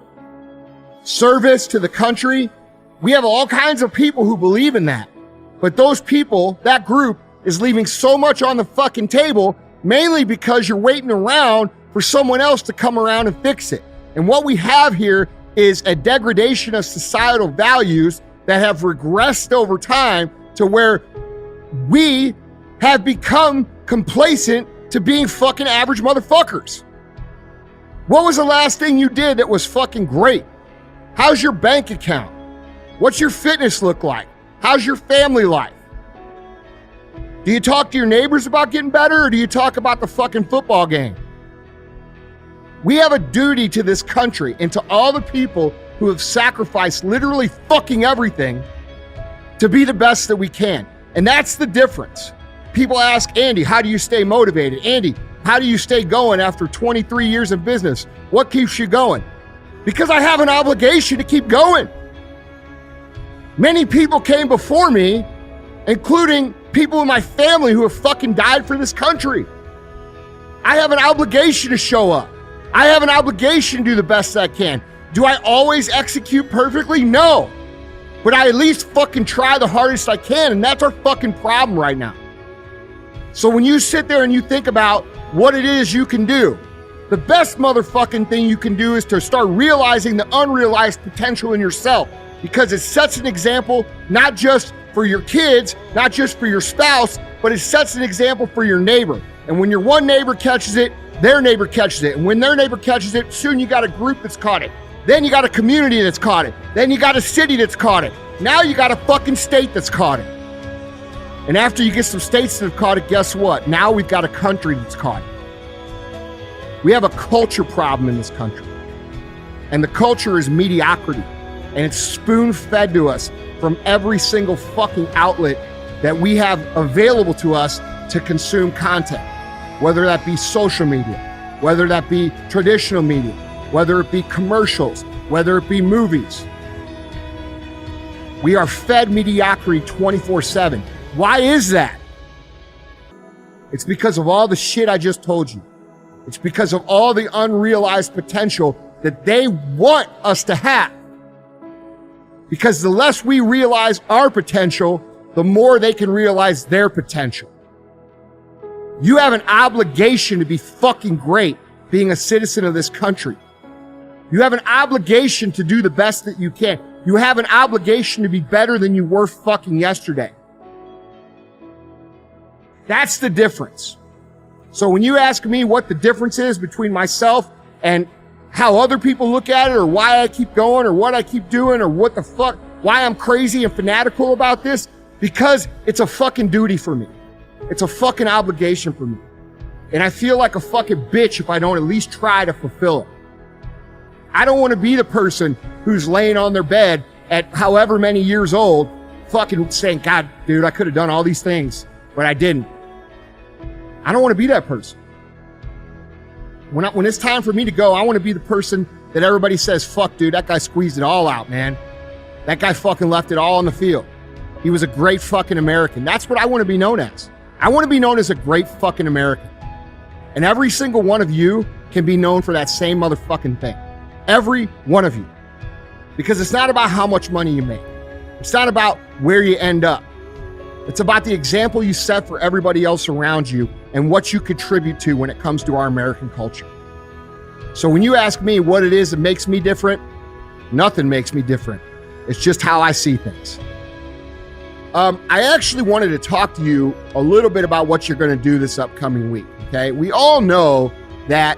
service to the country. We have all kinds of people who believe in that. But those people, that group, is leaving so much on the fucking table, mainly because you're waiting around for someone else to come around and fix it. And what we have here is a degradation of societal values that have regressed over time to where we have become complacent to being fucking average motherfuckers. What was the last thing you did that was fucking great? How's your bank account? What's your fitness look like? How's your family life? Do you talk to your neighbors about getting better, or do you talk about the fucking football game? We have a duty to this country and to all the people who have sacrificed literally fucking everything to be the best that we can. And that's the difference. People ask, Andy, how do you stay motivated? Andy, how do you stay going after 23 years in business? What keeps you going? Because I have an obligation to keep going. Many people came before me, including people in my family who have fucking died for this country. I have an obligation to show up. I have an obligation to do the best I can. Do I always execute perfectly? No. But I at least fucking try the hardest I can, and that's our fucking problem right now. So when you sit there and you think about what it is you can do, the best motherfucking thing you can do is to start realizing the unrealized potential in yourself, because it sets an example not just for your kids, not just for your spouse, but it sets an example for your neighbor. And when your one neighbor catches it, their neighbor catches it. And when their neighbor catches it, soon you got a group that's caught it. Then you got a community that's caught it. Then you got a city that's caught it. Now you got a fucking state that's caught it. And after you get some states that have caught it, guess what? Now we've got a country that's caught it. We have a culture problem in this country. And the culture is mediocrity. And it's spoon-fed to us from every single fucking outlet that we have available to us to consume content. Whether that be social media, whether that be traditional media, whether it be commercials, whether it be movies. We are fed mediocrity 24/7. Why is that? It's because of all the shit I just told you. It's because of all the unrealized potential that they want us to have. Because the less we realize our potential, the more they can realize their potential. You have an obligation to be fucking great being a citizen of this country. You have an obligation to do the best that you can. You have an obligation to be better than you were fucking yesterday. That's the difference. So when you ask me what the difference is between myself and how other people look at it, or why I keep going, or what I keep doing, or what the fuck, why I'm crazy and fanatical about this, because it's a fucking duty for me. It's a fucking obligation for me. And I feel like a fucking bitch if I don't at least try to fulfill it. I don't want to be the person who's laying on their bed at however many years old, fucking saying, God, dude, I could have done all these things, but I didn't. I don't want to be that person. When it's time for me to go, I want to be the person that everybody says, fuck, dude, that guy squeezed it all out, man. That guy fucking left it all on the field. He was a great fucking American. That's what I want to be known as. I want to be known as a great fucking American. And every single one of you can be known for that same motherfucking thing. Every one of you. Because it's not about how much money you make. It's not about where you end up. It's about the example you set for everybody else around you and what you contribute to when it comes to our American culture. So when you ask me what it is that makes me different, nothing makes me different. It's just how I see things. I actually wanted to talk to you a little bit about what you're going to do this upcoming week, okay? We all know that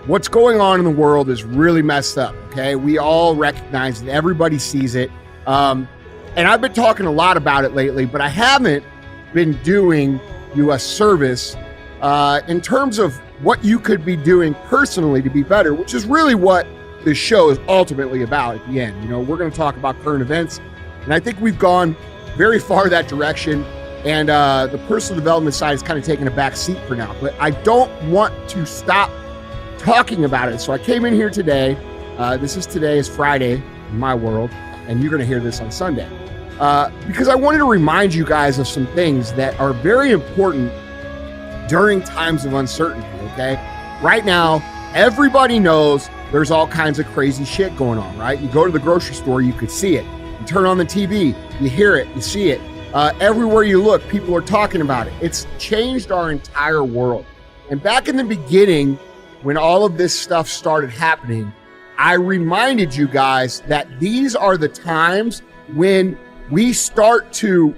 what's going on in the world is really messed up, okay? We all recognize it. Everybody sees it. And I've been talking a lot about it lately, but I haven't been doing you a service in terms of what you could be doing personally to be better, which is really what this show is ultimately about at the end. You know, we're going to talk about current events, and I think we've gone very far that direction, and the personal development side is kind of taking a back seat for now, but I don't want to stop talking about it. So I came in here today. Today is Friday in my world, and you're going to hear this on Sunday. Because I wanted to remind you guys of some things that are very important during times of uncertainty, okay? Right now, everybody knows there's all kinds of crazy shit going on, right? You go to the grocery store, you could see it. You turn on the TV, you hear it, you see it. Everywhere you look, people are talking about it. It's changed our entire world. And back in the beginning, when all of this stuff started happening, I reminded you guys that these are the times when we start to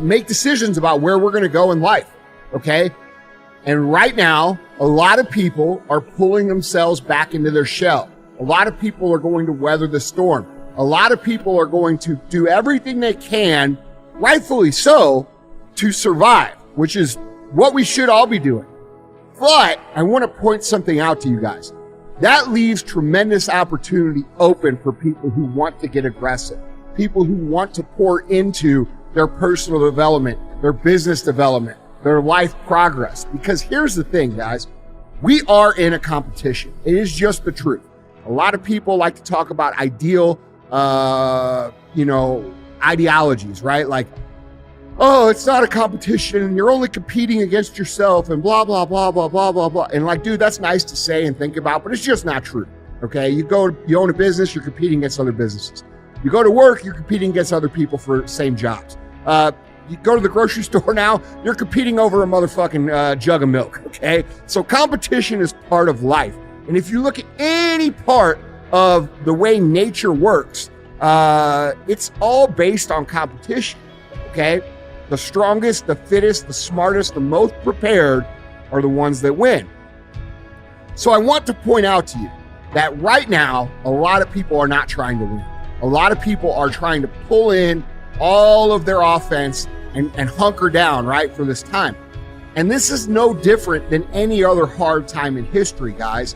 make decisions about where we're going to go in life, okay? And right now, a lot of people are pulling themselves back into their shell. A lot of people are going to weather the storm. A lot of people are going to do everything they can, rightfully so, to survive, which is what we should all be doing. But I want to point something out to you guys. That leaves tremendous opportunity open for people who want to get aggressive, people who want to pour into their personal development, their business development, their life progress. Because here's the thing, guys, we are in a competition. It is just the truth. A lot of people like to talk about ideologies, right? Like, oh, it's not a competition. You're only competing against yourself and blah, blah, blah, blah, blah, blah, blah. And like, dude, that's nice to say and think about, but it's just not true. Okay. You own a business, you're competing against other businesses. You go to work, you're competing against other people for same jobs. You go to the grocery store now, you're competing over a motherfucking jug of milk. Okay. So competition is part of life. And if you look at any part of the way nature works, it's all based on competition. Okay. The strongest, the fittest, the smartest, the most prepared are the ones that win. So I want to point out to you that right now, a lot of people are not trying to win. A lot of people are trying to pull in all of their offense and hunker down, right, for this time. And this is no different than any other hard time in history, guys.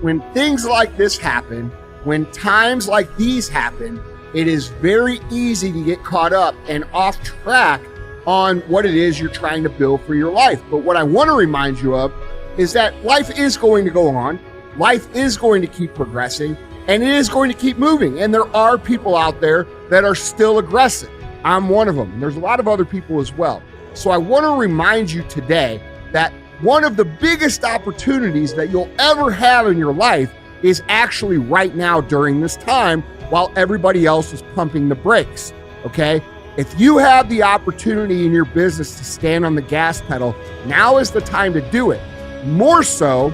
When things like this happen, when times like these happen, it is very easy to get caught up and off track on what it is you're trying to build for your life. But what I want to remind you of is that life is going to go on. Life is going to keep progressing, and it is going to keep moving. And there are people out there that are still aggressive. I'm one of them. And there's a lot of other people as well. So I want to remind you today that one of the biggest opportunities that you'll ever have in your life is actually right now during this time while everybody else is pumping the brakes, okay? If you have the opportunity in your business to stand on the gas pedal, now is the time to do it. More so,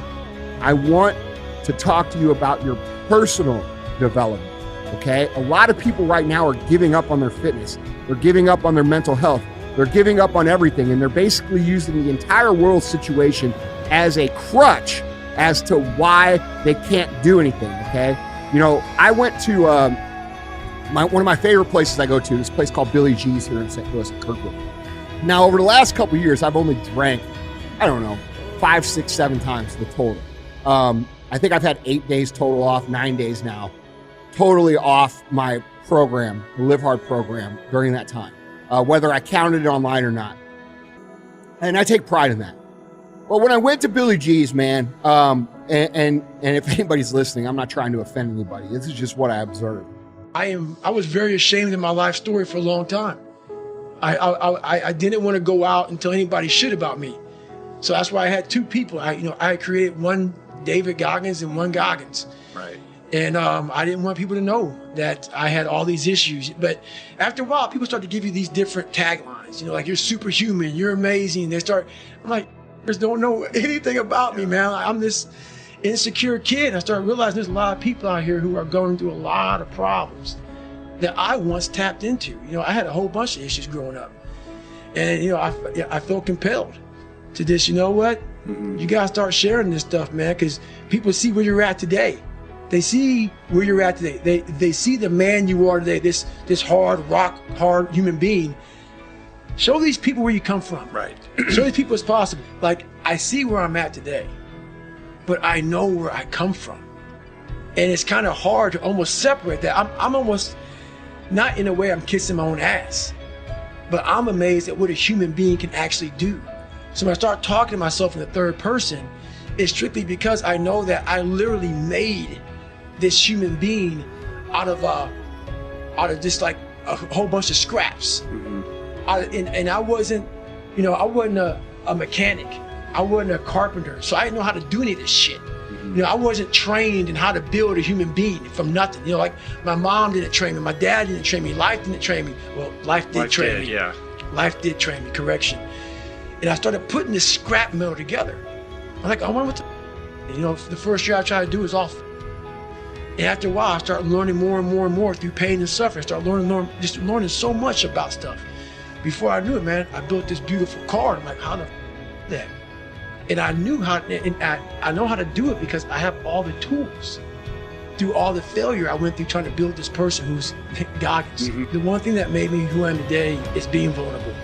I want to talk to you about your personal development. okay? A lot of people right now are giving up on their fitness. They're giving up on their mental health. They're giving up on everything, and they're basically using the entire world situation as a crutch as to why they can't do anything, okay? You know, I went to one of my favorite places I go to, this place called Billy G's here in St. Louis, Kirkwood. Now, over the last couple of years, I've only drank, I don't know, 5, 6, 7 times the total. I think I've had 8 days total off, 9 days now, totally off my program, the Live Hard program during that time, whether I counted it online or not. And I take pride in that. Well, when I went to Billy G's, man, and if anybody's listening, I'm not trying to offend anybody. This is just what I observed. I was very ashamed of my life story for a long time. I didn't want to go out and tell anybody shit about me. So that's why I had 2 people. I created one David Goggins and one Goggins. Right. And I didn't want people to know that I had all these issues. But after a while, people start to give you these different taglines. Like you're superhuman, you're amazing. I'm like, just don't know anything about me, man. I'm this insecure kid. I started realizing there's a lot of people out here who are going through a lot of problems that I once tapped into. I had a whole bunch of issues growing up. And, I felt compelled to just, you know what? You got to start sharing this stuff, man, because people see where you're at today. They see where you're at today. They see the man you are today, this rock hard human being. Show these people where you come from. Right. Show these people it's possible. Like, I see where I'm at today, but I know where I come from. And it's kind of hard to almost separate that. I'm almost, not in a way I'm kissing my own ass, but I'm amazed at what a human being can actually do. So when I start talking to myself in the third person, it's strictly because I know that I literally made this human being out of just like a whole bunch of scraps. And I wasn't, I wasn't a mechanic. I wasn't a carpenter. So I didn't know how to do any of this shit. I wasn't trained in how to build a human being from nothing. Like my mom didn't train me. My dad didn't train me. Life didn't train me. Well, life did train me. Yeah. Life did train me, correction. And I started putting this scrap metal together. I'm like, I wonder what the first year I tried to do was off. And after a while, I started learning more and more and more through pain and suffering. I started learning so much about stuff. Before I knew it, man, I built this beautiful car. I'm like, how the that? And I knew how, and I know how to do it because I have all the tools. Through all the failure I went through trying to build this person who's Goggins. The one thing that made me who I am today is being vulnerable.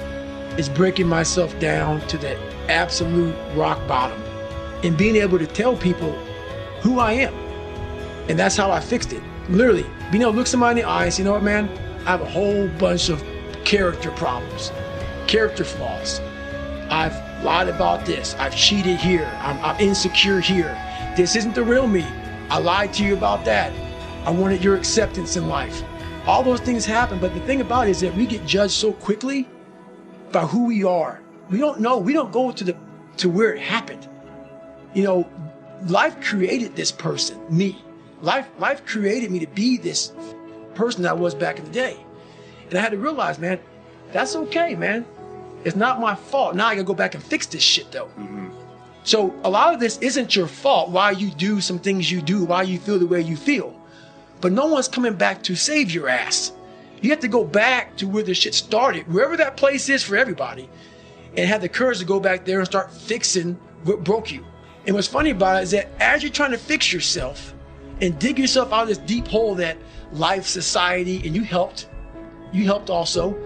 It's breaking myself down to the absolute rock bottom and being able to tell people who I am. And that's how I fixed it. Literally, being able to look somebody in the eye and say, you know what, man, I have a whole bunch of character problems, character flaws. I've lied about this. I've cheated here. I'm insecure here. This isn't the real me. I lied to you about that. I wanted your acceptance in life. All those things happen, but the thing about it is that we get judged so quickly by who we are. We don't know. We don't go to where it happened. Life created this person, me. Life created me to be this person that I was back in the day. And I had to realize, man, that's okay, man. It's not my fault. Now I gotta go back and fix this shit, though. So a lot of this isn't your fault, why you do some things you do, why you feel the way you feel. But no one's coming back to save your ass. You have to go back to where the shit started, wherever that place is for everybody, and have the courage to go back there and start fixing what broke you. And what's funny about it is that as you're trying to fix yourself and dig yourself out of this deep hole that life, society, and you helped also,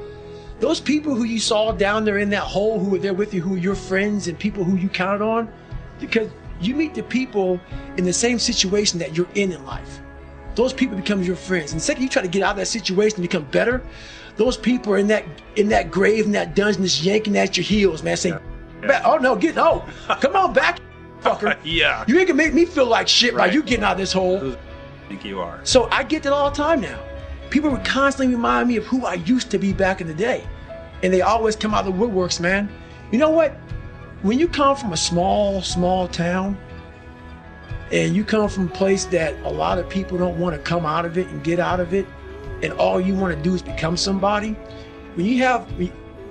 those people who you saw down there in that hole who were there with you, who were your friends and people who you counted on, because you meet the people in the same situation that you're in life. Those people become your friends. And the second you try to get out of that situation and become better, those people are in that grave, in that dungeon, just yanking at your heels, man, saying, oh no, come on back, fucker. Yeah. You ain't gonna make me feel like shit by you getting out of this hole. I think you are. So I get that all the time now. People would constantly remind me of who I used to be back in the day. And they always come out of the woodworks, man. You know what? When you come from a small, small town, and you come from a place that a lot of people don't want to come out of it and get out of it, and all you want to do is become somebody, when you have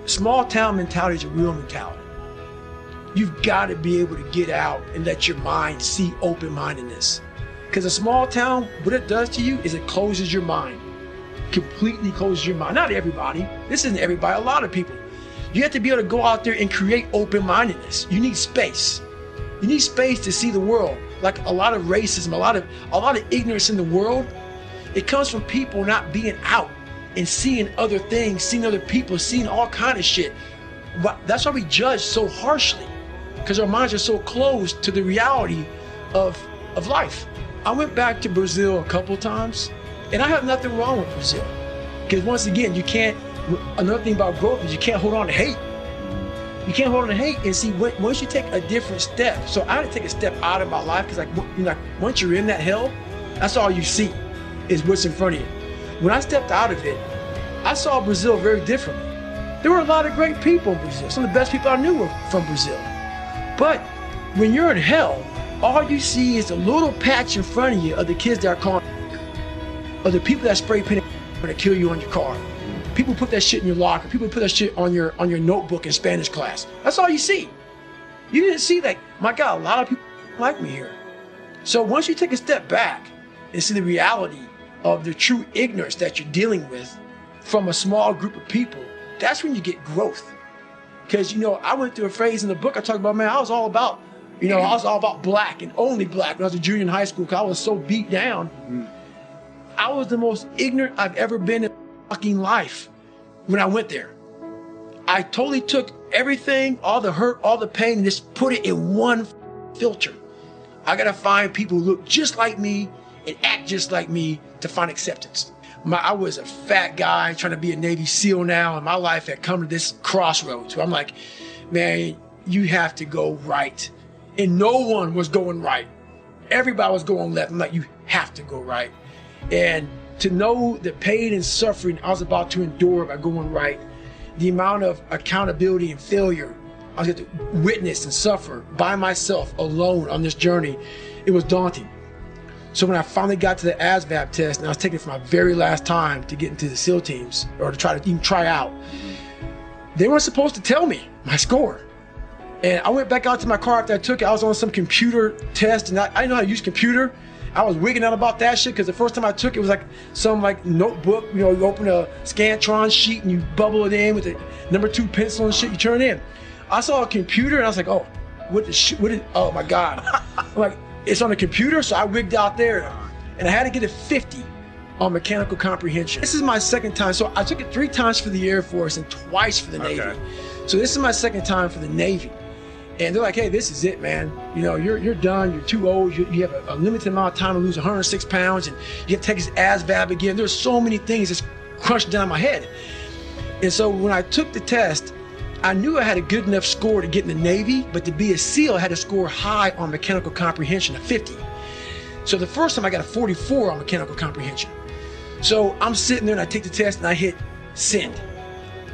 small town mentality is a real mentality. You've got to be able to get out and let your mind see open-mindedness. Because a small town, what it does to you is it closes your mind. Completely closes your mind. Not everybody. This isn't everybody. A lot of people. You have to be able to go out there and create open-mindedness. You need space. You need space to see the world. Like a lot of racism, a lot of ignorance in the world, it comes from people not being out and seeing other things, seeing other people, seeing all kind of shit. But that's why we judge so harshly, because our minds are so closed to the reality of life. I went back to Brazil a couple of times, and I have nothing wrong with Brazil. Because once again, another thing about growth is you can't hold on to hate. You can't hold on to hate. And see, once you take a different step, so I had to take a step out of my life, because once you're in that hell, that's all you see is what's in front of you. When I stepped out of it, I saw Brazil very differently. There were a lot of great people in Brazil. Some of the best people I knew were from Brazil. But when you're in hell, all you see is a little patch in front of you of the kids that are calling, or the people that spray paint to kill you on your car. People put that shit in your locker. People put that shit on your notebook in Spanish class. That's all you see. You didn't see that. My God, a lot of people like me here. So once you take a step back and see the reality of the true ignorance that you're dealing with from a small group of people, that's when you get growth. Because, I went through a phase in the book I talked about, man, I was all about black and only black when I was a junior in high school, because I was so beat down. I was the most ignorant I've ever been in my fucking life when I went there. I totally took everything, all the hurt, all the pain, and just put it in one filter. I gotta find people who look just like me and act just like me to find acceptance. I was a fat guy trying to be a Navy SEAL now, and my life had come to this crossroads where I'm like, man, you have to go right. And no one was going right. Everybody was going left. I'm like, you have to go right. And to know the pain and suffering I was about to endure by going right, the amount of accountability and failure I was going to witness and suffer by myself alone on this journey, it was daunting. So when I finally got to the ASVAB test, and I was taking it for my very last time to get into the SEAL teams, or to even try out, they weren't supposed to tell me my score. And I went back out to my car after I took it. I was on some computer test, and I didn't know how to use computer. I was wigging out about that shit, because the first time I took it was like some notebook, you open a Scantron sheet and you bubble it in with a number 2 pencil and shit, you turn it in. I saw a computer and I was like, oh, oh my God. I'm like, it's on a computer? So I wigged out there, and I had to get a 50 on mechanical comprehension. This is my second time. So I took it 3 times for the Air Force and twice for the Navy. So this is my second time for the Navy. And they're like, hey, this is it, man. You're done. You're too old. You have a limited amount of time to lose 106 pounds, and you have to take this ASVAB again. There's so many things that's crunched down my head. And so when I took the test, I knew I had a good enough score to get in the Navy, but to be a SEAL, I had to score high on mechanical comprehension, a 50. So the first time I got a 44 on mechanical comprehension. So I'm sitting there and I take the test and I hit send.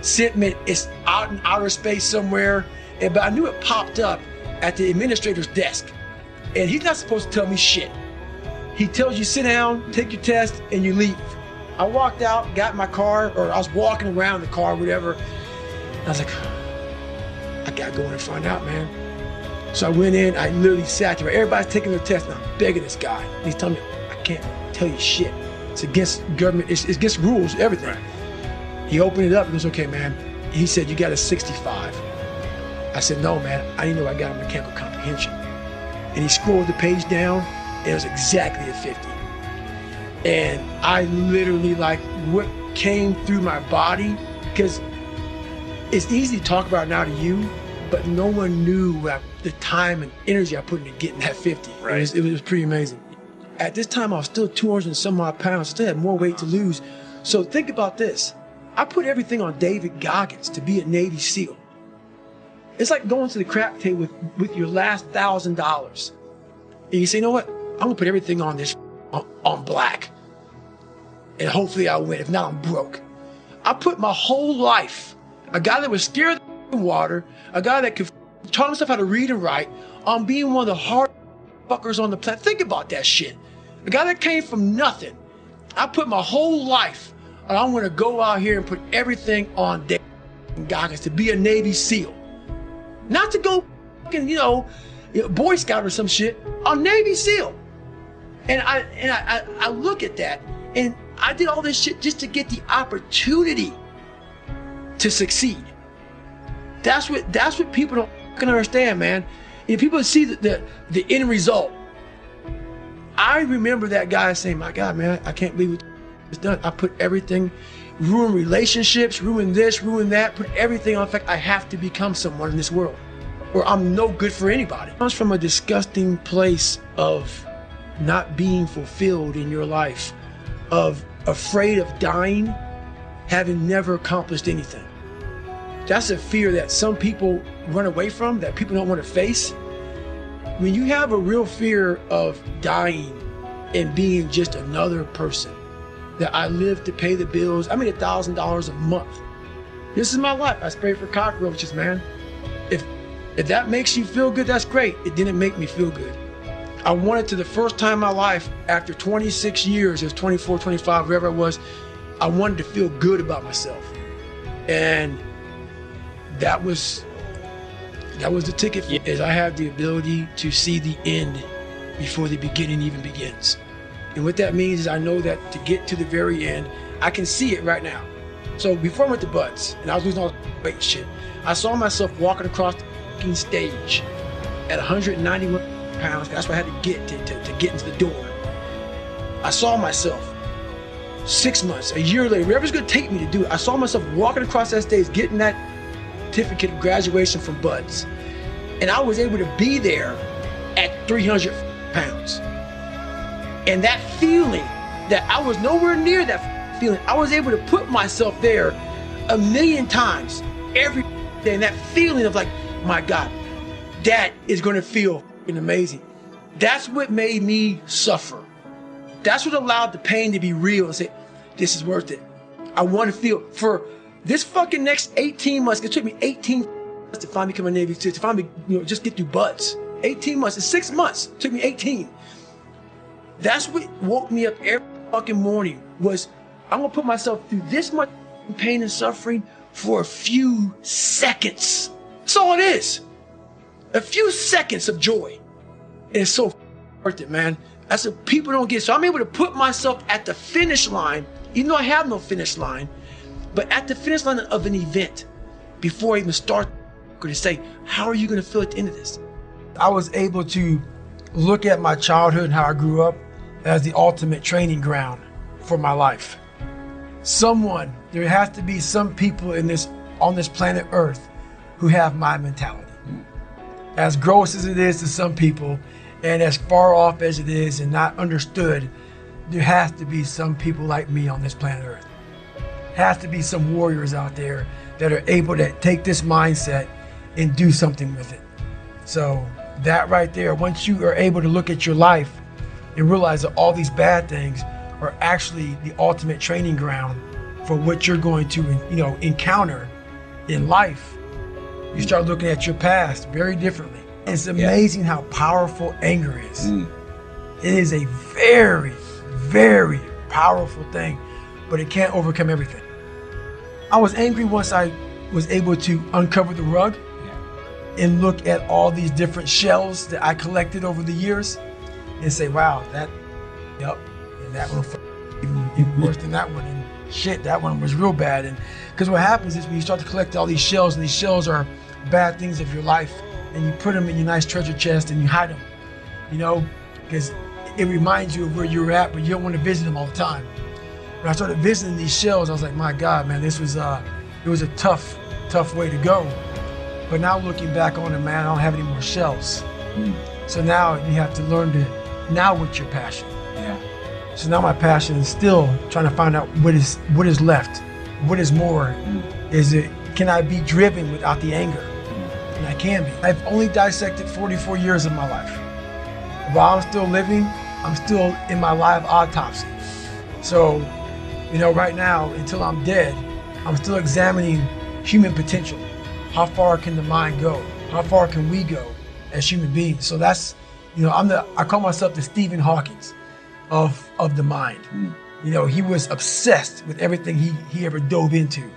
Send meant it's out in outer space somewhere. But I knew it popped up at the administrator's desk. And he's not supposed to tell me shit. He tells you sit down, take your test, and you leave. I walked out, got in my car, or I was walking around the car, whatever. And I was like, I gotta go in and find out, man. So I went in, I literally sat there. Everybody's taking their test, and I'm begging this guy. And he's telling me, I can't tell you shit. It's against government, it's against rules, everything. He opened it up and goes, okay, man. He said, you got a 65. I said, no, man, I didn't know I got a mechanical comprehension. And he scrolled the page down, and it was exactly a 50. And I literally, what came through my body, because it's easy to talk about now to you, but no one knew the time and energy I put into getting that 50. Right. It was pretty amazing. At this time, I was still 200 and some odd pounds, still had more weight to lose. So think about this. I put everything on David Goggins to be a Navy SEAL. It's like going to the crap table with your last $1,000. And you say, you know what? I'm gonna put everything on this, on black. And hopefully I'll win. If not, I'm broke. I put my whole life, a guy that was scared of the water, a guy that could taught himself how to read and write, on being one of the hard fuckers on the planet. Think about that shit. A guy that came from nothing. I put my whole life, and I'm gonna go out here and put everything on David Goggins to be a Navy SEAL. Not to go fucking, Boy Scout or some shit, a Navy SEAL. And I look at that, and I did all this shit just to get the opportunity to succeed. That's what people don't fucking understand, man. If people see the end result, I remember that guy saying, "My God, man, I can't believe it's done. I put everything, ruin relationships, ruin this, ruin that, put everything on. In fact, I have to become someone in this world, or I'm no good for anybody." It comes from a disgusting place of not being fulfilled in your life, of afraid of dying, having never accomplished anything. That's a fear that some people run away from, that people don't want to face. When you have a real fear of dying and being just another person, that I live to pay the bills, I made $1,000 a month. This is my life. I spray for cockroaches, man. If that makes you feel good, that's great. It didn't make me feel good. I wanted to, the first time in my life, after 26 years, it was 24, 25, whatever it was, I wanted to feel good about myself. And that was the ticket, is I have the ability to see the end before the beginning even begins. And what that means is I know that to get to the very end, I can see it right now. So before I went to Buds, and I was losing all the weight and shit, I saw myself walking across the fucking stage at 191 pounds. That's what I had to get to get into the door. I saw myself 6 months, a year later, whatever's gonna take me to do it, I saw myself walking across that stage, getting that certificate of graduation from Buds. And I was able to be there at 300 pounds. And that feeling, that I was nowhere near that feeling, I was able to put myself there 1,000,000 times every day. And that feeling of like, my God, that is gonna feel amazing. That's what made me suffer. That's what allowed the pain to be real and say, this is worth it. I wanna feel, for this fucking next 18 months, it took me 18 months to finally become a Navy SEAL, to finally, just get through Buds. 18 months, it's 6 months, it took me 18. That's what woke me up every fucking morning, was I'm gonna put myself through this much pain and suffering for a few seconds. That's all it is. A few seconds of joy. And it's so worth it, man. That's what people don't get. So I'm able to put myself at the finish line, even though I have no finish line, but at the finish line of an event, before I even start, to say, how are you gonna feel at the end of this? I was able to look at my childhood and how I grew up as the ultimate training ground for my life. There has to be some people on this planet Earth who have my mentality. As gross as it is to some people, and as far off as it is and not understood, there has to be some people like me on this planet Earth. Has to be some warriors out there that are able to take this mindset and do something with it. So that right there, once you are able to look at your life and realize that all these bad things are actually the ultimate training ground for what you're going to, encounter in life, you start looking at your past very differently. It's amazing how powerful anger is. It is a very, very powerful thing, but it can't overcome everything. I was angry once I was able to uncover the rug and look at all these different shells that I collected over the years and say, wow, and that one even worse than that one, and shit, that one was real bad. And because what happens is when you start to collect all these shells, and these shells are bad things of your life, and you put them in your nice treasure chest and you hide them, because it reminds you of where you were at, but you don't want to visit them all the time. When I started visiting these shells, I was like, my God, man, it was a tough way to go. But now looking back on it, man, I don't have any more shells. So now you have to learn now what's your passion? Yeah. So now my passion is still trying to find out what is left, what is more. Can I be driven without the anger? And I can be. I've only dissected 44 years of my life. While I'm still living, I'm still in my live autopsy. So, right now, until I'm dead, I'm still examining human potential. How far can the mind go? How far can we go as human beings? So that's, I call myself the Stephen Hawking of the mind. He was obsessed with everything he ever dove into.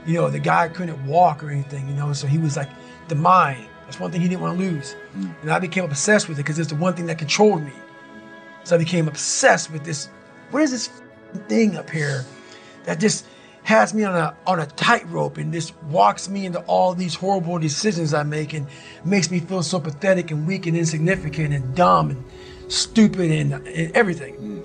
The guy couldn't walk or anything, so he was like, the mind, that's one thing he didn't want to lose. And I became obsessed with it because it's the one thing that controlled me. So I became obsessed with this. What is this thing up here that just has me on a tightrope and just walks me into all these horrible decisions I make and makes me feel so pathetic and weak and insignificant and dumb and stupid and everything.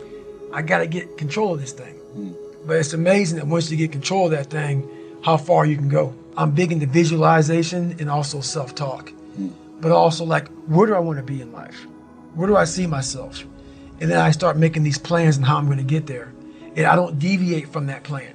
I got to get control of this thing. But it's amazing that once you get control of that thing, how far you can go. I'm big into visualization and also self-talk. But also like, where do I want to be in life? Where do I see myself? And then I start making these plans and how I'm going to get there. And I don't deviate from that plan.